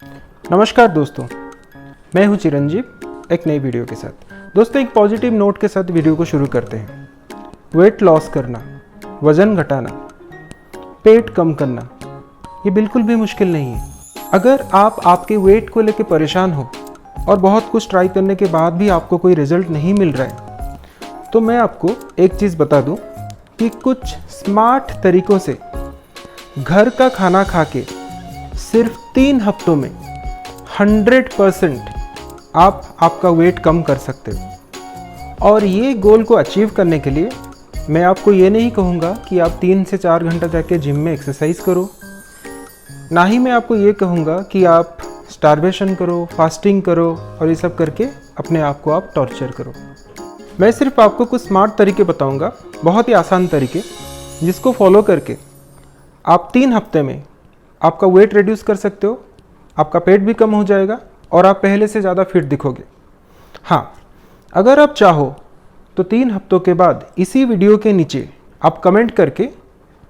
नमस्कार दोस्तों, मैं हूं चिरंजीव एक नई वीडियो के साथ। दोस्तों, एक पॉजिटिव नोट के साथ वीडियो को शुरू करते हैं। वेट लॉस करना, वज़न घटाना, पेट कम करना, ये बिल्कुल भी मुश्किल नहीं है। अगर आप आपके वेट को लेकर परेशान हो और बहुत कुछ ट्राई करने के बाद भी आपको कोई रिजल्ट नहीं मिल रहा है, तो मैं आपको एक चीज़ बता दूं कि कुछ स्मार्ट तरीक़ों से घर का खाना खा के सिर्फ 3 हफ्तों में 100% आप आपका वेट कम कर सकते हो। और ये गोल को अचीव करने के लिए मैं आपको ये नहीं कहूँगा कि आप 3 से 4 घंटा जाके जिम में एक्सरसाइज करो, ना ही मैं आपको ये कहूँगा कि आप स्टारवेशन करो, फास्टिंग करो और ये सब करके अपने आप को आप टॉर्चर करो। मैं सिर्फ आपको कुछ स्मार्ट तरीके बताऊँगा, बहुत ही आसान तरीके, जिसको फॉलो करके आप 3 हफ्ते में आपका वेट रिड्यूस कर सकते हो, आपका पेट भी कम हो जाएगा और आप पहले से ज़्यादा फिट दिखोगे। हाँ, अगर आप चाहो तो 3 हफ्तों के बाद इसी वीडियो के नीचे आप कमेंट करके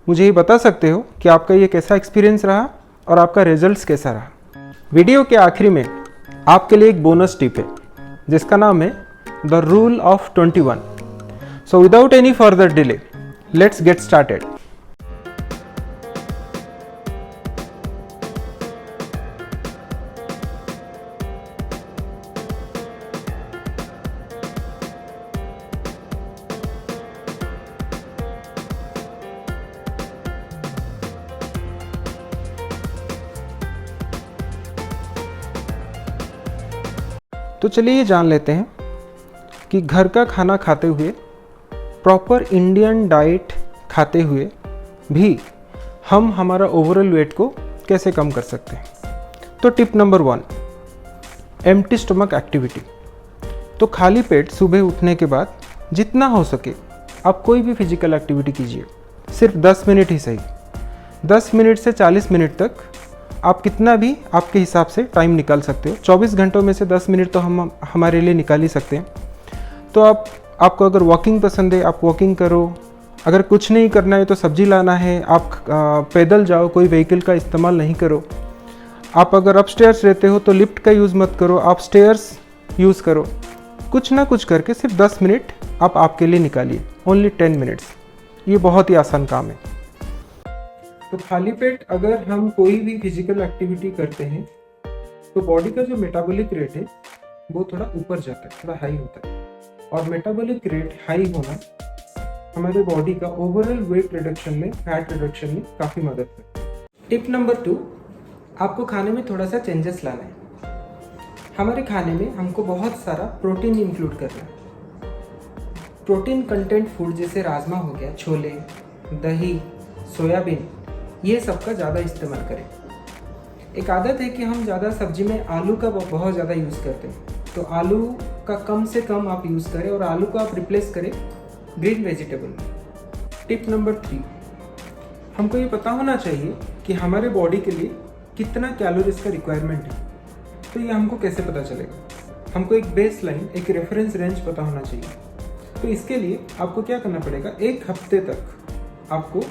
मुझे ये बता सकते हो कि आपका ये कैसा एक्सपीरियंस रहा और आपका रिजल्ट्स कैसा रहा। वीडियो के आखिरी में आपके लिए एक बोनस टिप है जिसका नाम है the rule of 21। So without any further delay, let's get started. तो चलिए ये जान लेते हैं कि घर का खाना खाते हुए, प्रॉपर इंडियन डाइट खाते हुए भी हम हमारा ओवरऑल वेट को कैसे कम कर सकते हैं। तो tip number 1, empty stomach activity. तो खाली पेट सुबह उठने के बाद जितना हो सके आप कोई भी फिजिकल एक्टिविटी कीजिए, सिर्फ 10 मिनट ही सही। 10 मिनट से 40 मिनट तक आप कितना भी आपके हिसाब से टाइम निकाल सकते हो। 24 घंटों में से 10 मिनट तो हम हमारे लिए निकाल ही सकते हैं। तो आपको अगर वॉकिंग पसंद है, आप वॉकिंग करो। अगर कुछ नहीं करना है तो सब्जी लाना है, आप पैदल जाओ, कोई व्हीकल का इस्तेमाल नहीं करो। आप अगर अपस्टेयर्स रहते हो तो लिफ्ट का यूज़ मत करो, आप स्टेयर्स यूज़ करो। कुछ ना कुछ करके सिर्फ 10 मिनट आप आपके लिए निकालिए, ओनली 10 मिनट्स। ये बहुत ही आसान काम है। तो खाली पेट अगर हम कोई भी फिजिकल एक्टिविटी करते हैं तो बॉडी का जो मेटाबॉलिक रेट है वो थोड़ा ऊपर जाता है, थोड़ा हाई होता है। और मेटाबॉलिक रेट हाई होना हमारे बॉडी का ओवरऑल वेट रिडक्शन में, फैट रिडक्शन में काफ़ी मदद करता है। टिप नंबर 2, आपको खाने में थोड़ा सा चेंजेस लाना है। हमारे खाने में हमको बहुत सारा प्रोटीन इंक्लूड करना है। प्रोटीन कंटेंट फूड जैसे राजमा हो गया, छोले, दही, सोयाबीन, ये सब का ज़्यादा इस्तेमाल करें। एक आदत है कि हम ज़्यादा सब्जी में आलू का बहुत ज़्यादा यूज़ करते हैं, तो आलू का कम से कम आप यूज़ करें और आलू को आप रिप्लेस करें ग्रीन वेजिटेबल में। टिप नंबर 3, हमको ये पता होना चाहिए कि हमारे बॉडी के लिए कितना कैलोरीज का रिक्वायरमेंट है। तो ये हमको कैसे पता चलेगा? हमको एक बेस लाइन, एक रेफरेंस रेंज पता होना चाहिए। तो इसके लिए आपको क्या करना पड़ेगा, 1 हफ्ते तक आपको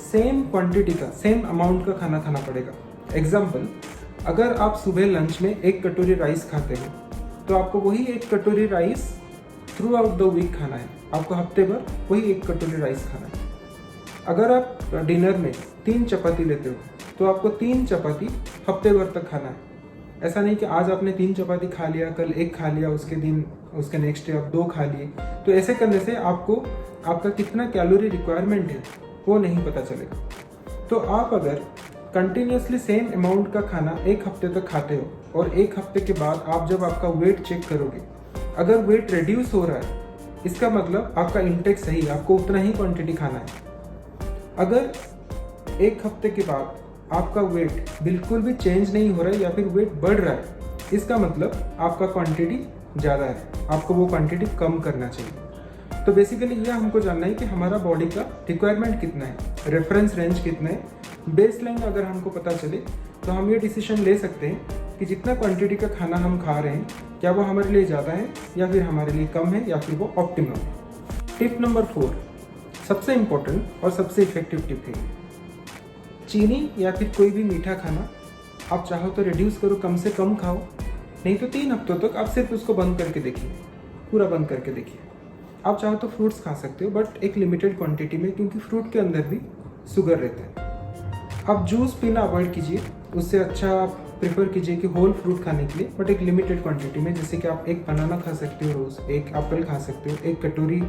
सेम क्वांटिटी का, सेम अमाउंट का खाना खाना पड़ेगा। एग्जाम्पल, अगर आप सुबह लंच में 1 कटोरी राइस खाते हो तो आपको वही 1 कटोरी rice throughout the week खाना है। आपको हफ्ते भर वही 1 कटोरी राइस खाना है। अगर आप डिनर में 3 चपाती लेते हो तो आपको 3 चपाती हफ्ते भर तक खाना है। ऐसा नहीं कि आज आपने 3 चपाती खा लिया, कल 1 खा लिया, उसके नेक्स्ट डे आप 2 खा लिए। तो ऐसे करने से आपको आपका कितना कैलोरी रिक्वायरमेंट है वो नहीं पता चलेगा। तो आप अगर कंटिन्यूसली सेम अमाउंट का खाना 1 हफ्ते तक खाते हो और 1 हफ्ते के बाद आप जब आपका वेट चेक करोगे, अगर वेट रिड्यूस हो रहा है, इसका मतलब आपका इंटेक सही है, आपको उतना ही क्वांटिटी खाना है। अगर 1 हफ्ते के बाद आपका वेट बिल्कुल भी चेंज नहीं हो रहा है या फिर वेट बढ़ रहा है, इसका मतलब आपका क्वांटिटी ज़्यादा है, आपको वो क्वांटिटी कम करना चाहिए। तो बेसिकली ये हमको जानना है कि हमारा बॉडी का रिक्वायरमेंट कितना है, रेफरेंस रेंज कितना है। बेस लाइन अगर हमको पता चले तो हम ये डिसीजन ले सकते हैं कि जितना क्वांटिटी का खाना हम खा रहे हैं, क्या वो हमारे लिए ज़्यादा है या फिर हमारे लिए कम है या फिर वो ऑप्टिमम है। टिप नंबर 4, सबसे इम्पोर्टेंट और सबसे इफेक्टिव टिप है, चीनी या फिर कोई भी मीठा खाना आप चाहो तो रिड्यूस करो, कम से कम खाओ, नहीं तो 3 हफ्तों तक आप सिर्फ उसको बंद करके देखिए, पूरा बंद करके देखिए। आप चाहो तो फ्रूट्स खा सकते हो, बट एक लिमिटेड क्वांटिटी में, क्योंकि फ्रूट के अंदर भी शुगर रहता है। आप जूस पीना अवॉइड कीजिए, उससे अच्छा आप प्रेफर कीजिए कि होल फ्रूट खाने के लिए, बट एक लिमिटेड क्वांटिटी में। जैसे कि आप एक बनाना खा सकते हो रोज़, एक एप्पल खा सकते हो, एक कटोरी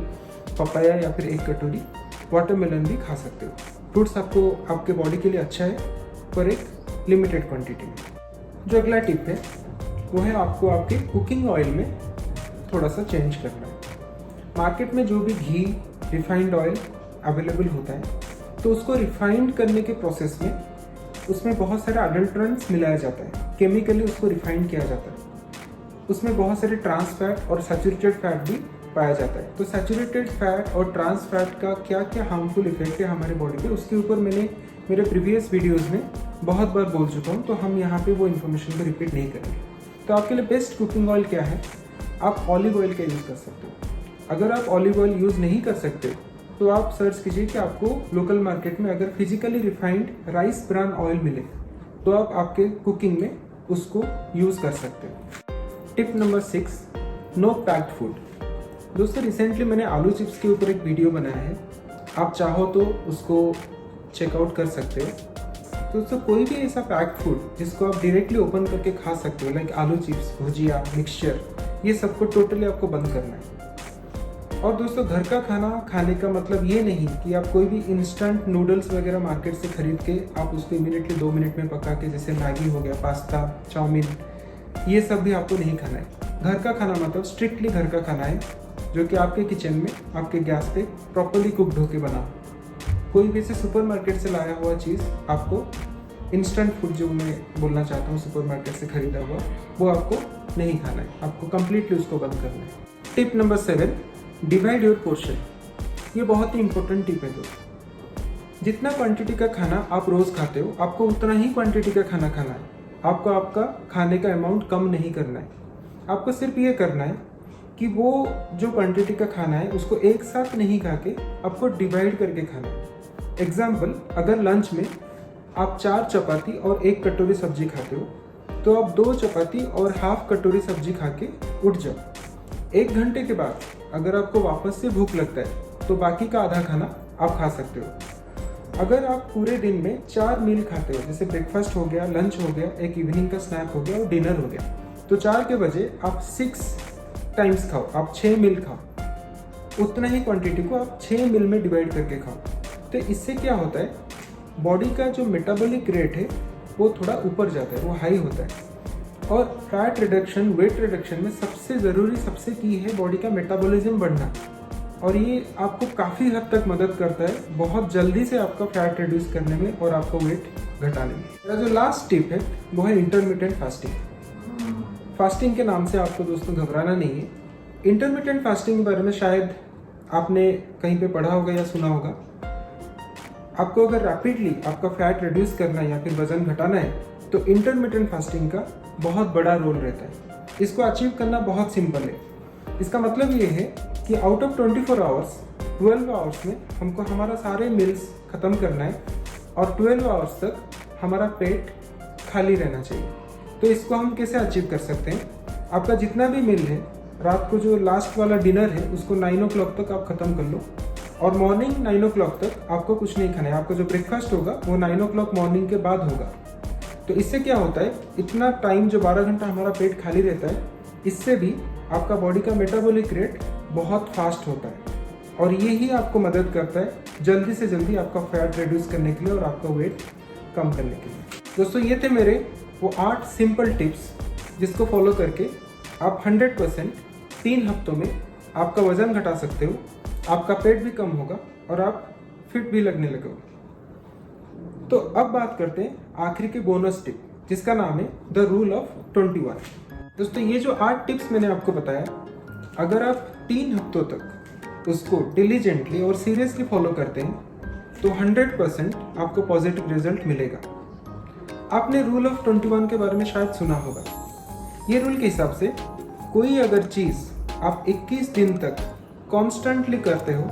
पपाया या फिर एक कटोरी वाटरमेलन भी खा सकते हो। फ्रूट्स आपको आपके बॉडी के लिए अच्छा है, पर एक लिमिटेड क्वांटिटी में। जो अगला टिप है वो है आपको आपके कुकिंग ऑयल में थोड़ा सा चेंज करना है। मार्केट में जो भी घी, रिफाइंड ऑयल अवेलेबल होता है, तो उसको रिफाइंड करने के प्रोसेस में उसमें बहुत सारे अडल्ट्रेंट्स मिलाया जाता है, केमिकली उसको रिफाइंड किया जाता है। उसमें बहुत सारे ट्रांस फैट और सैचुरेटेड फैट भी पाया जाता है। तो सैचुरेटेड फैट और ट्रांस फैट का क्या क्या हार्मफुल इफेक्ट है हमारे बॉडी पे, उसके ऊपर मैंने मेरे प्रीवियस वीडियोज़ में बहुत बार बोल चुका हूँ, तो हम यहाँ पे वो इन्फॉर्मेशन को रिपीट नहीं करेंगे। तो आपके लिए बेस्ट कुकिंग ऑयल क्या है? आप ऑलिव ऑयल का यूज़ कर सकते हो। अगर आप ऑलिव ऑयल यूज़ नहीं कर सकते तो आप सर्च कीजिए कि आपको लोकल मार्केट में अगर physically refined rice bran oil मिले तो आप आपके कुकिंग में उसको यूज़ कर सकते हो। Tip number 6, no packed food. दोस्तों, रिसेंटली मैंने आलू चिप्स के ऊपर एक वीडियो बनाया है, आप चाहो तो उसको चेकआउट कर सकते हो। तो दोस्तों, कोई भी ऐसा पैक्ड फूड जिसको आप डायरेक्टली ओपन करके खा सकते हो, लाइक आलू चिप्स, भुजिया, मिक्सचर, ये सबको टोटली आपको बंद करना है। और दोस्तों, घर का खाना खाने का मतलब ये नहीं कि आप कोई भी इंस्टेंट नूडल्स वगैरह मार्केट से खरीद के आप उसको इमीडिएटली 2 मिनट में पका के, जैसे मैगी हो गया, पास्ता, चाउमीन, ये सब भी आपको नहीं खाना है। घर का खाना मतलब स्ट्रिक्टली घर का खाना है, जो कि आपके किचन में, आपके गैस पे प्रॉपरली कुकड होके बना। कोई भी ऐसे सुपर मार्केट से लाया हुआ चीज़ आपको, इंस्टेंट फूड जो मैं बोलना चाहता हूँ सुपर मार्केट से खरीदा हुआ, वो आपको नहीं खाना है, आपको कंप्लीटली उसको बंद करना है। Tip number 7, divide your portion. ये बहुत ही इंपॉर्टेंट टिप है दोस्तों। जितना क्वांटिटी का खाना आप रोज़ खाते हो, आपको उतना ही क्वांटिटी का खाना खाना है। आपको आपका खाने का अमाउंट कम नहीं करना है। आपको सिर्फ ये करना है कि वो जो क्वांटिटी का खाना है उसको एक साथ नहीं खा के आपको डिवाइड करके खाना है। एग्जाम्पल, अगर लंच में आप 4 चपाती और 1 कटोरी सब्जी खाते हो, तो आप 2 चपाती और हाफ कटोरी सब्जी खा के उठ जाओ। 1 घंटे के बाद अगर आपको वापस से भूख लगता है तो बाकी का आधा खाना आप खा सकते हो। अगर आप पूरे दिन में 4 मील खाते हो, जैसे ब्रेकफास्ट हो गया, लंच हो गया, एक इवनिंग का स्नैक हो गया और डिनर हो गया, तो 4 के बजे आप 6 टाइम्स खाओ, आप 6 मील खाओ। उतना ही क्वांटिटी को आप 6 मील में डिवाइड करके खाओ। तो इससे क्या होता है, बॉडी का जो मेटाबॉलिक रेट है वो थोड़ा ऊपर जाता है, वो हाई होता है। और फैट रिडक्शन, वेट रिडक्शन में सबसे ज़रूरी, सबसे की है बॉडी का मेटाबॉलिज्म बढ़ना, और ये आपको काफ़ी हद तक मदद करता है बहुत जल्दी से आपका फैट रिड्यूस करने में और आपको वेट घटाने में। मेरा जो लास्ट टिप है वो है इंटरमिटेंट फास्टिंग। फास्टिंग के नाम से आपको दोस्तों घबराना नहीं है। इंटरमिटेंट फास्टिंग के बारे में शायद आपने कहीं पे पढ़ा होगा या सुना होगा। आपको अगर रैपिडली आपका फैट रिड्यूस करना है या फिर वजन घटाना है, तो इंटरमिटेंट फास्टिंग का बहुत बड़ा रोल रहता है। इसको अचीव करना बहुत सिंपल है। इसका मतलब ये है कि आउट ऑफ 24 आवर्स, 12 आवर्स में हमको हमारा सारे मील्स ख़त्म करना है और 12 आवर्स तक हमारा पेट खाली रहना चाहिए। तो इसको हम कैसे अचीव कर सकते हैं? आपका जितना भी मील है, रात को जो लास्ट वाला डिनर है उसको 9 o'clock तक आप ख़त्म कर लो, और मॉर्निंग 9 o'clock तक आपको कुछ नहीं खाना है। आपका जो ब्रेकफास्ट होगा वो 9 o'clock मॉर्निंग के बाद होगा। तो इससे क्या होता है, इतना टाइम जो 12 घंटा हमारा पेट खाली रहता है, इससे भी आपका बॉडी का मेटाबॉलिक रेट बहुत फास्ट होता है, और ये ही आपको मदद करता है जल्दी से जल्दी आपका फैट रिड्यूस करने के लिए और आपका वेट कम करने के लिए। दोस्तों, ये थे मेरे वो 8 सिंपल टिप्स जिसको फॉलो करके आप 100% 3 हफ्तों में आपका वज़न घटा सकते हो, आपका पेट भी कम होगा और आप फिट भी लगने लगोगे। तो अब बात करते हैं आखिरी के बोनस टिप, जिसका नाम है द रूल ऑफ 21। दोस्तों, ये जो 8 टिप्स मैंने आपको बताया, अगर आप 3 हफ्तों तक उसको डिलीजेंटली और सीरियसली फॉलो करते हैं तो 100% आपको पॉजिटिव रिजल्ट मिलेगा। आपने रूल ऑफ 21 के बारे में शायद सुना होगा। ये रूल के हिसाब से कोई अगर चीज़ आप 21 दिन तक कॉन्स्टेंटली करते हो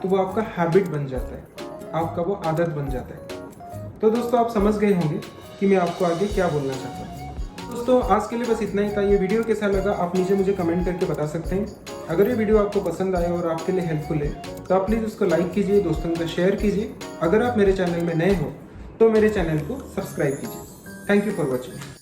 तो वो आपका हैबिट बन जाता है, आपका वो आदत बन जाता है। तो दोस्तों, आप समझ गए होंगे कि मैं आपको आगे क्या बोलना चाहता हूँ। दोस्तों आज के लिए बस इतना ही था। ये वीडियो कैसा लगा आप नीचे मुझे कमेंट करके बता सकते हैं। अगर ये वीडियो आपको पसंद आया और आपके लिए हेल्पफुल है तो आप प्लीज़ उसको लाइक कीजिए, दोस्तों के साथ शेयर कीजिए। अगर आप मेरे चैनल में नए हो तो मेरे चैनल को सब्सक्राइब कीजिए। Thank you for watching.